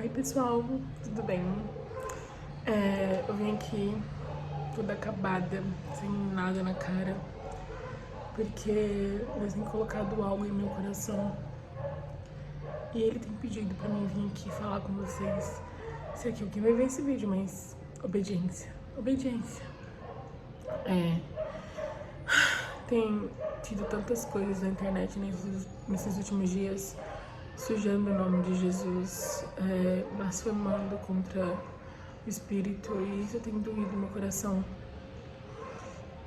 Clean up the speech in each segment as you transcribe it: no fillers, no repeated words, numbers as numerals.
Oi pessoal, tudo bem? Eu vim aqui toda acabada, sem nada na cara, porque Deus tem colocado algo em meu coração e Ele tem pedido pra mim vir aqui falar com vocês. Sei que alguém vai ver esse vídeo, mas obediência, obediência. Tem tido tantas coisas na internet nesses últimos dias, sujando o nome de Jesus, blasfemando contra o Espírito, e isso tem doído meu coração.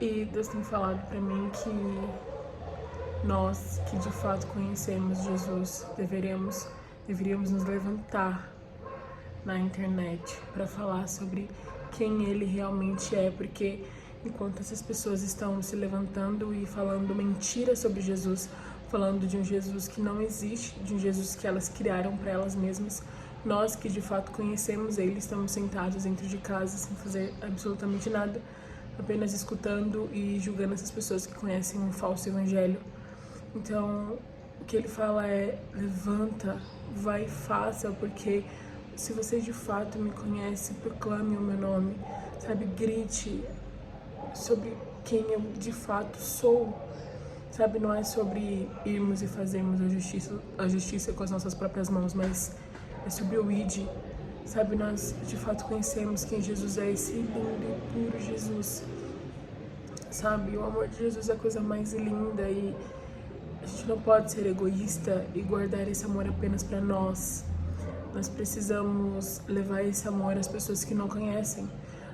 E Deus tem falado pra mim que nós, que de fato conhecemos Jesus, deveríamos nos levantar na internet para falar sobre quem Ele realmente é, porque enquanto essas pessoas estão se levantando e falando mentiras sobre Jesus, falando de um Jesus que não existe, de um Jesus que elas criaram para elas mesmas, nós que de fato conhecemos Ele, estamos sentados dentro de casa sem fazer absolutamente nada, apenas escutando e julgando essas pessoas que conhecem um falso evangelho. Então, o que Ele fala é: levanta, vai e faça, porque se você de fato me conhece, proclame o meu nome, sabe? Grite sobre quem eu de fato sou, sabe? Não é sobre irmos e fazermos a justiça com as nossas próprias mãos, mas é sobre o id, sabe? Nós de fato conhecemos quem Jesus é, esse lindo e puro Jesus, sabe? O amor de Jesus é a coisa mais linda e a gente não pode ser egoísta e guardar esse amor apenas para nós. Nós precisamos levar esse amor às pessoas que não conhecem,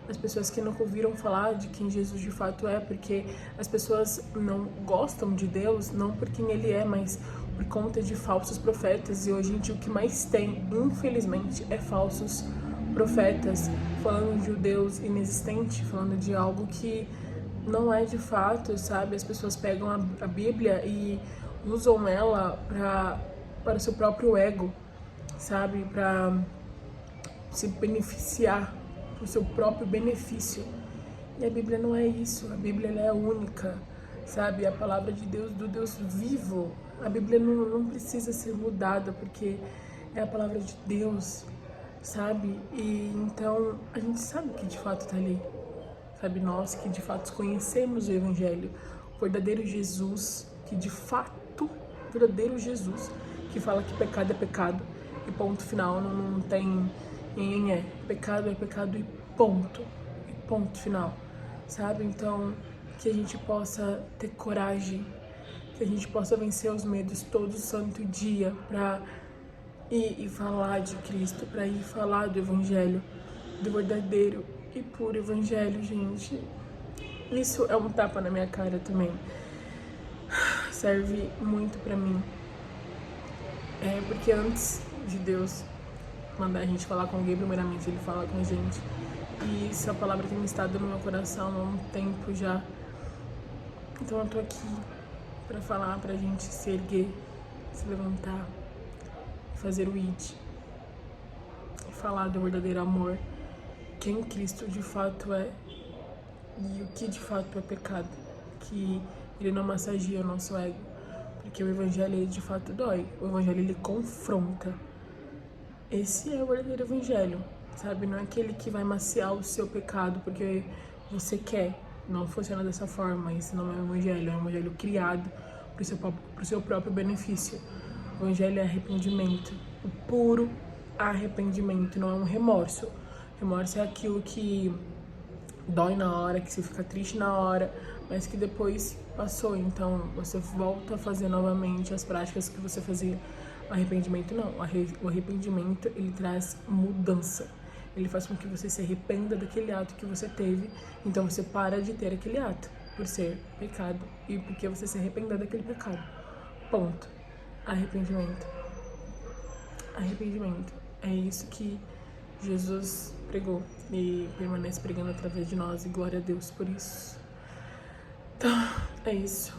às pessoas que nunca ouviram falar de quem Jesus de fato é, porque as pessoas não gostam de Deus, não por quem Ele é, mas por conta de falsos profetas. E hoje em dia o que mais tem, infelizmente, é falsos profetas, falando de um Deus inexistente, falando de algo que não é de fato, sabe? As pessoas pegam a Bíblia e usam ela para o seu próprio ego, sabe? Para se beneficiar, para o seu próprio benefício. E a Bíblia não é isso. A Bíblia ela é única, sabe? A palavra de Deus, do Deus vivo. A Bíblia não precisa ser mudada, porque é a palavra de Deus, sabe? E então a gente sabe que de fato está ali, sabe? Nós que de fato conhecemos o Evangelho, o verdadeiro Jesus, que de fato, o verdadeiro Jesus, que fala que pecado é pecado e ponto final, não tem pecado é pecado e ponto final, sabe? Então que a gente possa ter coragem, que a gente possa vencer os medos todo santo dia para ir e falar de Cristo, para ir falar do Evangelho, do verdadeiro e puro Evangelho, gente. Isso é um tapa na minha cara também. Serve muito pra mim. Porque antes de Deus mandar a gente falar com alguém, primeiramente Ele fala com a gente. E essa palavra tem estado no meu coração há um tempo já. Então eu tô aqui pra falar pra gente se erguer, se levantar, fazer o id, falar do verdadeiro amor, quem Cristo de fato é e o que de fato é pecado, que Ele não massageia o nosso ego, porque o Evangelho ele de fato dói, o Evangelho ele confronta. Esse é o verdadeiro Evangelho, sabe? Não é aquele que vai maciar o seu pecado porque você quer. Não funciona dessa forma. Isso não é um Evangelho, é um Evangelho criado pro seu próprio benefício. O Evangelho é arrependimento, o puro arrependimento, não é um remorso. Remorso é aquilo que dói na hora, que você fica triste na hora, mas que depois passou, então você volta a fazer novamente as práticas que você fazia. O arrependimento não, o arrependimento ele traz mudança, ele faz com que você se arrependa daquele ato que você teve, então você para de ter aquele ato, por ser pecado, e porque você se arrependa daquele pecado, ponto. Arrependimento, é isso que Jesus pregou e permanece pregando através de nós, e glória a Deus por isso. Então, é isso,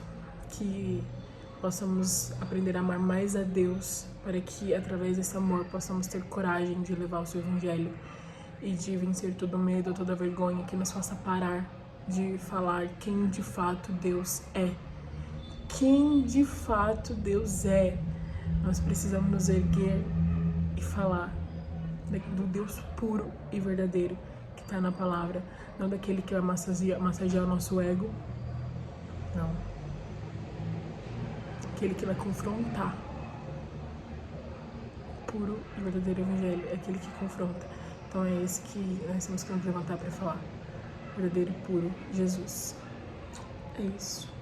que possamos aprender a amar mais a Deus, para que através desse amor possamos ter coragem de levar o seu Evangelho e de vencer todo medo, toda vergonha que nos faça parar de falar quem de fato Deus é. Quem de fato Deus é. Nós precisamos nos erguer e falar: do Deus puro e verdadeiro que está na palavra, não daquele que vai massagear o nosso ego, não. Aquele que vai confrontar. Puro e verdadeiro evangelho é aquele que confronta. Então é esse que nós temos que nos levantar para falar. Verdadeiro e puro Jesus. É isso.